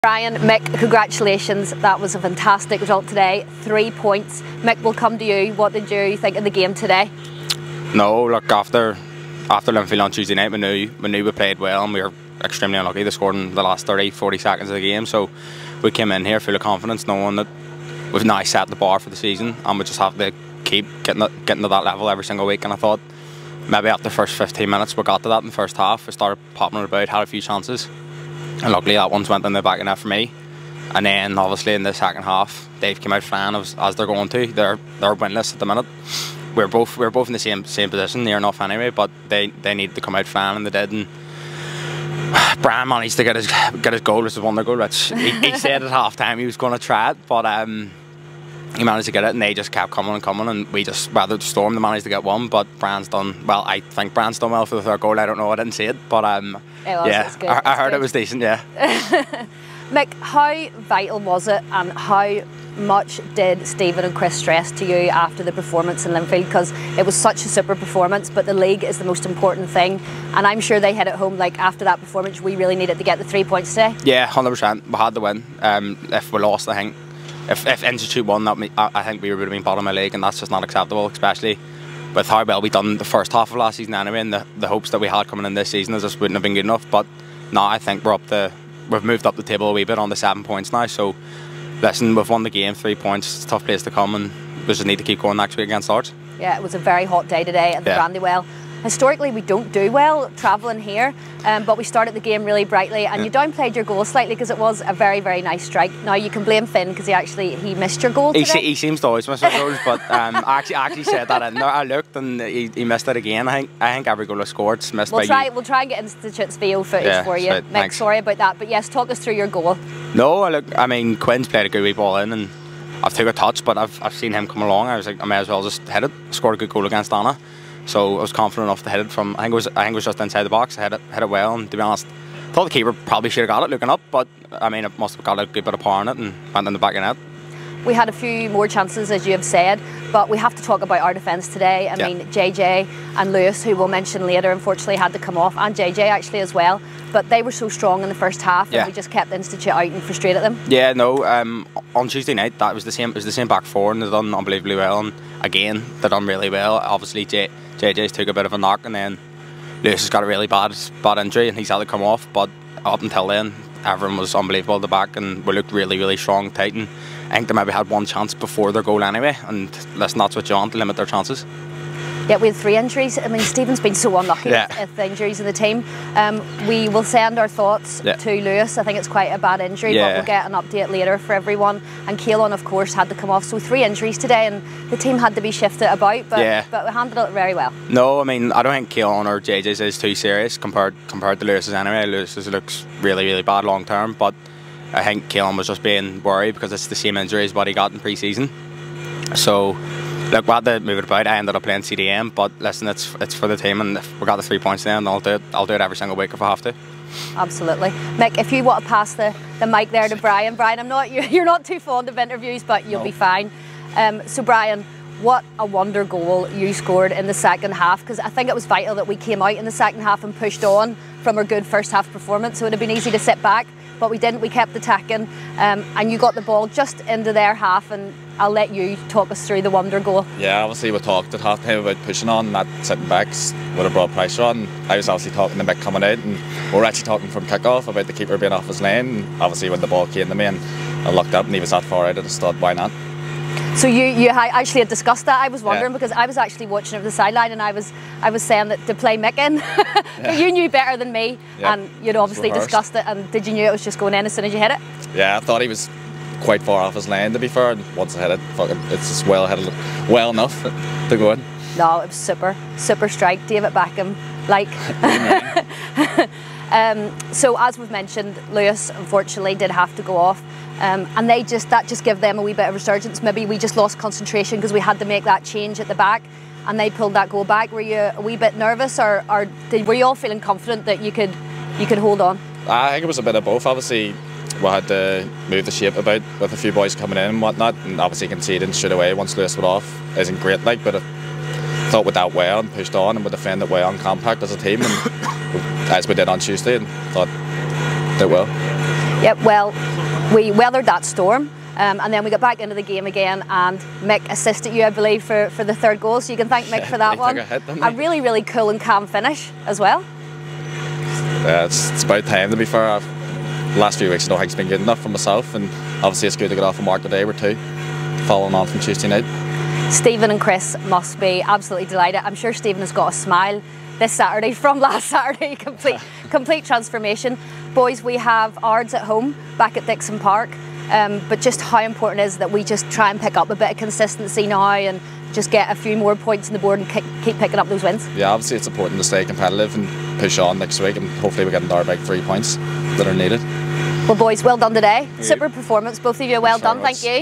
Brian, Mick, congratulations. That was a fantastic result today. 3 points. Mick, we'll come to you. What did you think of the game today? No, look, after Linfield on Tuesday night, we knew we played well, and we were extremely unlucky to score in the last 30-40 seconds of the game. So we came in here full of confidence, knowing that we've now set the bar for the season, and we just have to keep getting to that level every single week. And I thought maybe after the first 15 minutes we got to that in the first half. We started popping it about, had a few chances, and luckily that one's went in the back of net for me. And then obviously in the second half, Dave came out flying as they're going to. They're winless at the minute. We're both in the same position, near enough anyway. But they needed to come out flying, and they did. And Brian managed to get his goal, which was one of the goal. Which he said at half time he was going to try it, but he managed to get it, and they just kept coming and coming, and we just weathered the storm. They managed to get one, but Brian's done well. I think Brian's done well for the third goal. I don't know, I didn't see it, but yeah, I heard it was decent. Yeah. Mick, how vital was it, and how much did Stephen and Chris stress to you after the performance in Linfield? Because it was such a super performance, but the league is the most important thing, and I'm sure they hit it home. Like, after that performance, we really needed to get the 3 points today. Yeah, 100%. We had to win. If we lost, I think if Institute won, I think we would have been bottom of the league, and that's just not acceptable, especially with how well we done the first half of last season anyway, and the hopes that we had coming in this season just wouldn't have been good enough. But now I think we've moved up the table a wee bit on the 7 points now. So listen, we've won the game, 3 points. It's a tough place to come, and we just need to keep going next week against Arts. Yeah, it was a very hot day today at the Brandywell. Historically, we don't do well travelling here, but we started the game really brightly, and you downplayed your goal slightly because it was a very, very nice strike. Now you can blame Finn because he missed your goal today. He seems to always miss his goals, but I actually said that in there. I looked and he missed it again. I think every goal he scored is missed by you. We'll try and get Institute's VO footage for you. Mick, sorry about that, but yes, talk us through your goal. No, I mean, Quinn's played a good wee ball in, and I've took a touch, but I've seen him come along. I was like, I may as well just hit it. Scored a good goal against Anna. So I was confident enough to hit it from, I think it was just inside the box. I hit it well, and to be honest, I thought the keeper probably should have got it looking up, but I mean, it must have got a good bit of power in it and went in the back of net. We had a few more chances, as you have said, but we have to talk about our defence today. I mean, JJ and Lewis, who we'll mention later, unfortunately had to come off, and JJ actually as well, but they were so strong in the first half, and we just kept Institute out and frustrated them. Yeah, no, on Tuesday night that was the same. It was the same back four, and they done unbelievably well, and again they done really well. Obviously JJ's took a bit of a knock, and then Lewis has got a really bad injury, and he's had to come off. But up until then, everyone was unbelievable at the back, and we looked really, really strong, tight. And I think they maybe had one chance before their goal anyway, and listen, that's what you want, to limit their chances. Yeah, we had 3 injuries. I mean, Stephen's been so unlucky with the injuries in the team. We will send our thoughts to Lewis. I think it's quite a bad injury, but we'll get an update later for everyone. And Keelan, of course, had to come off. So 3 injuries today, and the team had to be shifted about, but we handled it very well. No, I mean, I don't think Keelan or JJ's is too serious compared to Lewis's anyway. Lewis's looks really, really bad long term, but I think Keelan was just being worried because it's the same injury as what he got in pre-season. So look, we had to move it about. I ended up playing CDM, but listen, it's for the team, and if we got the 3 points then, I'll do it every single week if I have to. Absolutely. Mick, if you want to pass the mic there to Brian. Brian, you're not too fond of interviews, but you'll be fine. So Brian, what a wonder goal you scored in the second half, because I think it was vital that we came out in the second half and pushed on from our good first half performance. So it would have been easy to sit back, but we didn't. We kept attacking, and you got the ball just into their half, and I'll let you talk us through the wonder goal. Yeah, obviously we talked at half time about pushing on, not sitting back, would have brought pressure on. I was obviously talking to Mick coming out, and we were actually talking from kick-off about the keeper being off his lane. And obviously when the ball came to me and I looked up and he was that far out, I just thought, why not? So you actually had discussed that. I was wondering because I was actually watching it from the sideline, and I was saying that to play Mick in, but you knew better than me, and you'd obviously discussed it. And did you knew it was just going in as soon as you hit it? Yeah, I thought he was quite far off his lane, to be fair, and once I hit it, it's just well enough to go in. No, it was super strike, David Beckham like. So as we've mentioned, Lewis unfortunately did have to go off, and that just gave them a wee bit of resurgence. Maybe we just lost concentration because we had to make that change at the back, and they pulled that goal back. Were you a wee bit nervous, or were you all feeling confident that you could hold on? I think it was a bit of both. Obviously we had to move the shape about with a few boys coming in and whatnot, and obviously conceding straight away once Lewis went off isn't great, like, but I thought we dealt well and pushed on, and we defended well and compact as a team, and as we did on Tuesday, and thought did well. Yep, well, we weathered that storm. And then we got back into the game again, and Mick assisted you, I believe, for the third goal, so you can thank Mick for that one. A really, really cool and calm finish as well. Yeah, it's about time, to be fair. The last few weeks I don't think it's been good enough for myself, and obviously it's good to get off a mark today or two, following on from Tuesday night. Stephen and Chris must be absolutely delighted. I'm sure Stephen has got a smile this Saturday from last Saturday. Complete transformation. Boys, we have Ards at home back at Dixon Park. But just how important it is that we just try and pick up a bit of consistency now and just get a few more points on the board and keep picking up those wins. Yeah, obviously it's important to stay competitive and push on next week, and hopefully we get our big 3 points that are needed. Well boys, well done today. Super performance, both of you, well done, thank you.